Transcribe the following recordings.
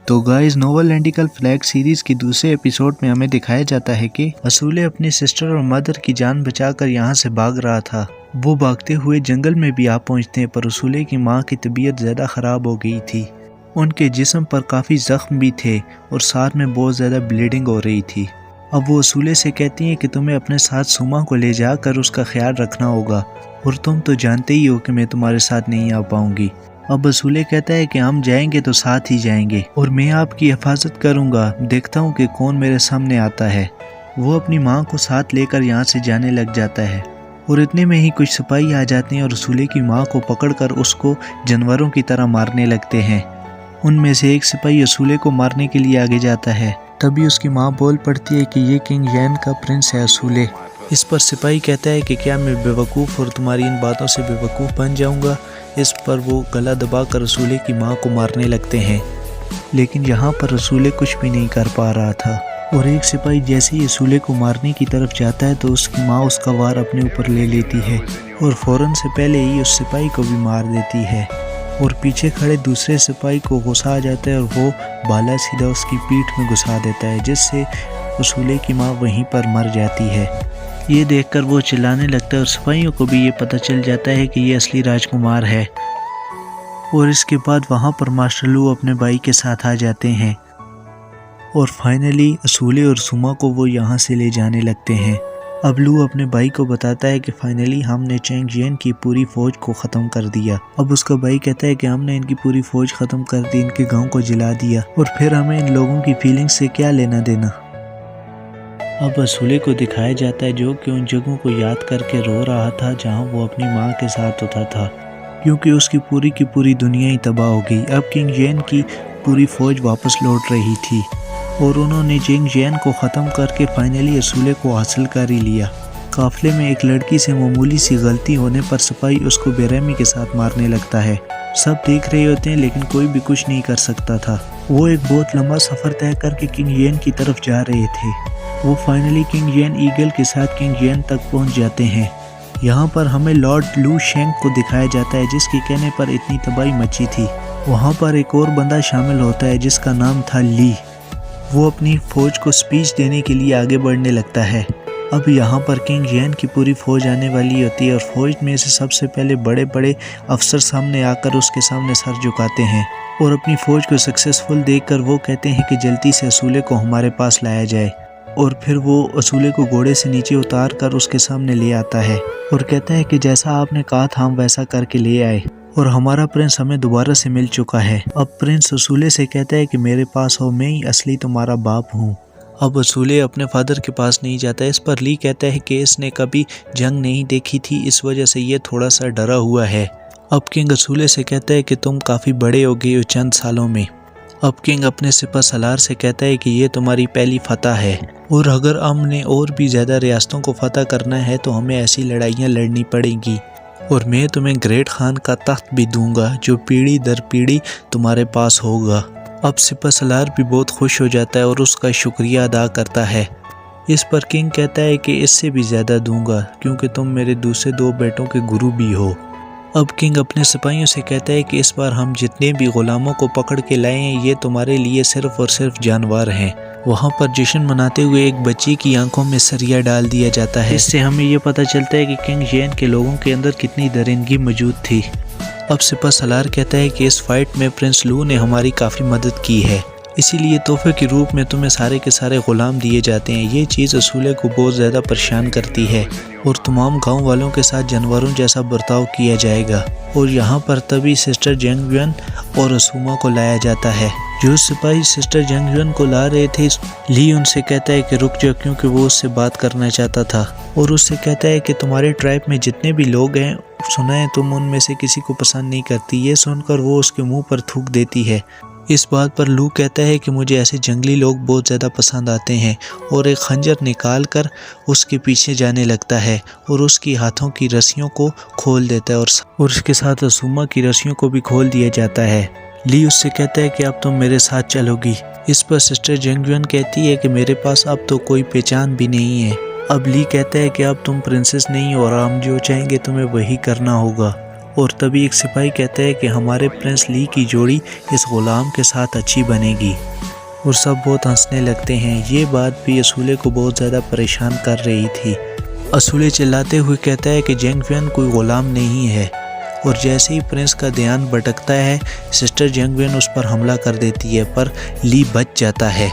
तो guys, novel एंटिकल flag series की दूसरे एपिसोड में हमें दिखाया जाता है कि असूले अपनी सिस्टर और मदर की जान बचाकर यहाँ से भाग रहा था। वो भागते हुए जंगल में भी आ पहुँचते हैं, पर असूले की माँ की तबीयत ज़्यादा ख़राब हो गई थी। उनके जिस्म पर काफ़ी ज़ख्म भी थे और साथ में बहुत ज़्यादा ब्लीडिंग हो रही थी। अब वो असूले से कहती हैं कि तुम्हें अपने साथ सुमा को ले जाकर उसका ख्याल रखना होगा, और तुम तो जानते ही हो कि मैं तुम्हारे साथ नहीं आ पाऊंगी। अब असूले कहता है कि हम जाएंगे तो साथ ही जाएंगे और मैं आपकी हिफाजत करूंगा, देखता हूँ कि कौन मेरे सामने आता है। वो अपनी माँ को साथ लेकर यहाँ से जाने लग जाता है और इतने में ही कुछ सिपाही आ जाते हैं और असूले की माँ को पकड़कर उसको जानवरों की तरह मारने लगते हैं। उनमें से एक सिपाही असूले को मारने के लिए आगे जाता है। तभी उसकी माँ बोल पड़ती है कि ये किंग यैन का प्रिंस है असूले। इस पर सिपाही कहता है कि क्या मैं बेवकूफ़ और तुम्हारी इन बातों से बेवकूफ़ बन जाऊंगा। इस पर वो गला दबाकर असूले की माँ को मारने लगते हैं, लेकिन यहाँ पर असूले कुछ भी नहीं कर पा रहा था। और एक सिपाही जैसे ही असूले को मारने की तरफ जाता है तो उसकी माँ उसका वार अपने ऊपर ले लेती है और फ़ौरन से पहले ही उस सिपाही को भी मार देती है। और पीछे खड़े दूसरे सिपाही को गुस्सा आ जाता है और वो भाला सीधा उसकी पीठ में घुसा देता है, जिससे असूले की माँ वहीं पर मर जाती है। ये देखकर वो चिल्लाने लगता है और सिपाहियों को भी ये पता चल जाता है कि ये असली राजकुमार है। और इसके बाद वहाँ पर मास्टर लू अपने भाई के साथ आ जाते हैं और फाइनली असूले और सुमा को वो यहाँ से ले जाने लगते हैं। अब लू अपने भाई को बताता है कि फाइनली हमने चेंग जियन की पूरी फौज को ख़त्म कर दिया। अब उसका भाई कहता है कि हमने इनकी पूरी फौज ख़त्म कर दी, इनके गांव को जला दिया, और फिर हमें इन लोगों की फीलिंग्स से क्या लेना देना। अब असूले को दिखाया जाता है जो कि उन जगहों को याद करके रो रहा था जहां वो अपनी माँ के साथ होता था, क्योंकि उसकी पूरी की पूरी दुनिया ही तबाह हो गई। अब किंग जियन की पूरी फौज वापस लौट रही थी और उन्होंने चेंग जियन को ख़त्म करके फाइनली असूले को हासिल कर ही लिया। काफिले में एक लड़की से मामूली सी गलती होने पर सिपाही उसको बेरहमी के साथ मारने लगता है। सब देख रहे होते हैं लेकिन कोई भी कुछ नहीं कर सकता था। वो एक बहुत लंबा सफ़र तय करके किंग जियन की तरफ जा रहे थे। वो फाइनली किंग जियन ईगल के साथ किंग जियन तक पहुंच जाते हैं। यहाँ पर हमें लॉर्ड लू शेंग को दिखाया जाता है, जिसके कहने पर इतनी तबाही मची थी। वहाँ पर एक और बंदा शामिल होता है जिसका नाम था ली। वो अपनी फौज को स्पीच देने के लिए आगे बढ़ने लगता है। अब यहाँ पर किंग जियन की पूरी फौज आने वाली होती है और फौज में से सबसे पहले बड़े बड़े अफसर सामने आकर उसके सामने सर झुकाते हैं और अपनी फौज को सक्सेसफुल देखकर वो कहते हैं कि जल्दी से असूले को हमारे पास लाया जाए। और फिर वो असूले को घोड़े से नीचे उतार कर उसके सामने ले आता है और कहता है कि जैसा आपने कहा था हम वैसा करके ले आए और हमारा प्रिंस हमें दोबारा से मिल चुका है। अब प्रिंस असूले से कहता है कि मेरे पास हो, मैं ही असली तुम्हारा बाप हूँ। अब असूले अपने फादर के पास नहीं जाता। इस पर ली कहता है कि इसने कभी जंग नहीं देखी थी, इस वजह से ये थोड़ा सा डरा हुआ है। अब किंग असूले से कहता है कि तुम काफ़ी बड़े हो गए हो चंद सालों में। अब किंग अपने सिपह सलार से कहता है कि ये तुम्हारी पहली फतह है और अगर हमने और भी ज़्यादा रियासतों को फतह करना है तो हमें ऐसी लड़ाइयाँ लड़नी पड़ेंगी और मैं तुम्हें ग्रेट खान का तख्त भी दूंगा जो पीढ़ी दर पीढ़ी तुम्हारे पास होगा। अब सिपह सलार भी बहुत खुश हो जाता है और उसका शुक्रिया अदा करता है। इस पर किंग कहता है कि इससे भी ज़्यादा दूंगा क्योंकि तुम मेरे दूसरे 2 बेटों के गुरु भी हो। अब किंग अपने सिपाहियों से कहता है कि इस बार हम जितने भी गुलामों को पकड़ के लाए हैं ये तुम्हारे लिए सिर्फ और सिर्फ जानवर हैं। वहाँ पर जश्न मनाते हुए एक बच्ची की आंखों में सरिया डाल दिया जाता है। इससे हमें ये पता चलता है कि किंग जियन के लोगों के अंदर कितनी दरिंदगी मौजूद थी। अब सिपह सलार कहता है कि इस फाइट में प्रिंस लू ने हमारी काफ़ी मदद की है, इसीलिए तोहफे के रूप में तुम्हें सारे के सारे गुलाम दिए जाते हैं। ये चीज़ असूले को बहुत ज़्यादा परेशान करती है और तमाम गांव वालों के साथ जानवरों जैसा बर्ताव किया जाएगा। और यहाँ पर तभी सिस्टर जेंगयुन और असुमा को लाया जाता है। जो सिपाही सिस्टर जेंगयुन को ला रहे थे, ली उनसे कहता है कि रुक जाओ क्योंकि वो उससे बात करना चाहता था और उससे कहता है कि तुम्हारे ट्राइब में जितने भी लोग हैं सुना है तुम उनमें से किसी को पसंद नहीं करती। ये सुनकर वो उसके मुँह पर थूक देती है। इस बात पर लू कहता है कि मुझे ऐसे जंगली लोग बहुत ज़्यादा पसंद आते हैं और एक खंजर निकाल कर उसके पीछे जाने लगता है और उसकी हाथों की रस्सियों को खोल देता है और उसके साथ असुमा की रस्सियों को भी खोल दिया जाता है। ली उससे कहता है कि अब तुम मेरे साथ चलोगी। इस पर सिस्टर जेंगयुन कहती है कि मेरे पास अब तो कोई पहचान भी नहीं है। अब ली कहता है कि अब तुम प्रिंसेस नहीं हो और हम जो चाहेंगे तुम्हें वही करना होगा। और तभी एक सिपाही कहता है कि हमारे प्रिंस ली की जोड़ी इस गुलाम के साथ अच्छी बनेगी और सब बहुत हंसने लगते हैं। ये बात भी असूले को बहुत ज़्यादा परेशान कर रही थी। असूले चिल्लाते हुए कहता है कि जंग वियन कोई गुलाम नहीं है और जैसे ही प्रिंस का ध्यान भटकता है सिस्टर जंग वियन उस पर हमला कर देती है, पर ली बच जाता है।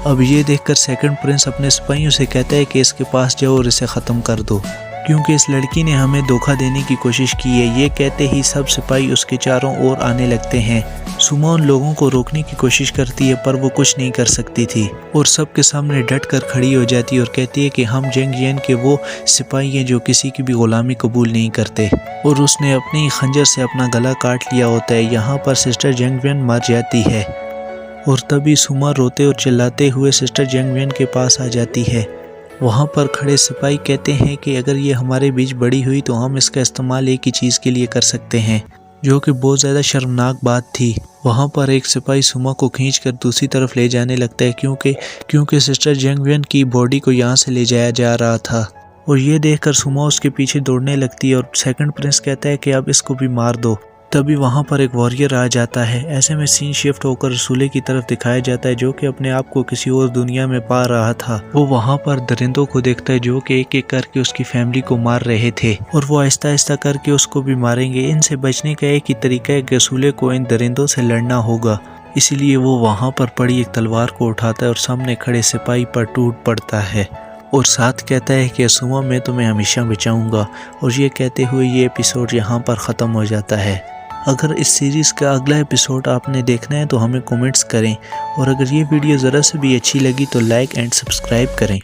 अब ये देखकर सेकंड प्रिंस अपने सिपाहियों से कहता है कि इसके पास जाओ और इसे ख़त्म कर दो, क्योंकि इस लड़की ने हमें धोखा देने की कोशिश की है। ये कहते ही सब सिपाही उसके चारों ओर आने लगते हैं। सुमा उन लोगों को रोकने की कोशिश करती है पर वो कुछ नहीं कर सकती थी और सबके सामने डट कर खड़ी हो जाती है और कहती है कि हम जंग जियन के वो सिपाही हैं जो किसी की भी गुलामी कबूल नहीं करते, और उसने अपने ही खंजर से अपना गला काट लिया होता है। यहाँ पर सिस्टर जंग जियन मर जाती है और तभी सुमा रोते और चिल्लाते हुए सिस्टर जंग जियन के पास आ जाती है। वहाँ पर खड़े सिपाही कहते हैं कि अगर ये हमारे बीच बड़ी हुई तो हम इसका इस्तेमाल एक ही चीज़ के लिए कर सकते हैं, जो कि बहुत ज़्यादा शर्मनाक बात थी। वहाँ पर एक सिपाही सुमा को खींचकर दूसरी तरफ ले जाने लगता है क्योंकि सिस्टर जंग जियन की बॉडी को यहाँ से ले जाया जा रहा था और ये देखकर सुमा उसके पीछे दौड़ने लगती है और सेकंड प्रिंस कहता है कि अब इसको भी मार दो। तभी वहाँ पर एक वॉरियर आ जाता है। ऐसे में सीन शिफ्ट होकर रसूले की तरफ दिखाया जाता है जो कि अपने आप को किसी और दुनिया में पा रहा था। वो वहाँ पर दरिंदों को देखता है जो कि एक एक करके उसकी फैमिली को मार रहे थे और वो आहिस्ता आहिस्ता करके उसको भी मारेंगे। इनसे बचने का एक ही तरीका है कि रसूले को इन दरिंदों से लड़ना होगा। इसीलिए वो वहाँ पर पड़ी एक तलवार को उठाता है और सामने खड़े सिपाही पर टूट पड़ता है और साथ कहता है कि सुमा मैं तुम्हें हमेशा बचाऊंगा। और ये कहते हुए ये एपिसोड यहाँ पर ख़त्म हो जाता है। अगर इस सीरीज़ का अगला एपिसोड आपने देखना है तो हमें कमेंट्स करें और अगर ये वीडियो ज़रा से भी अच्छी लगी तो लाइक एंड सब्सक्राइब करें।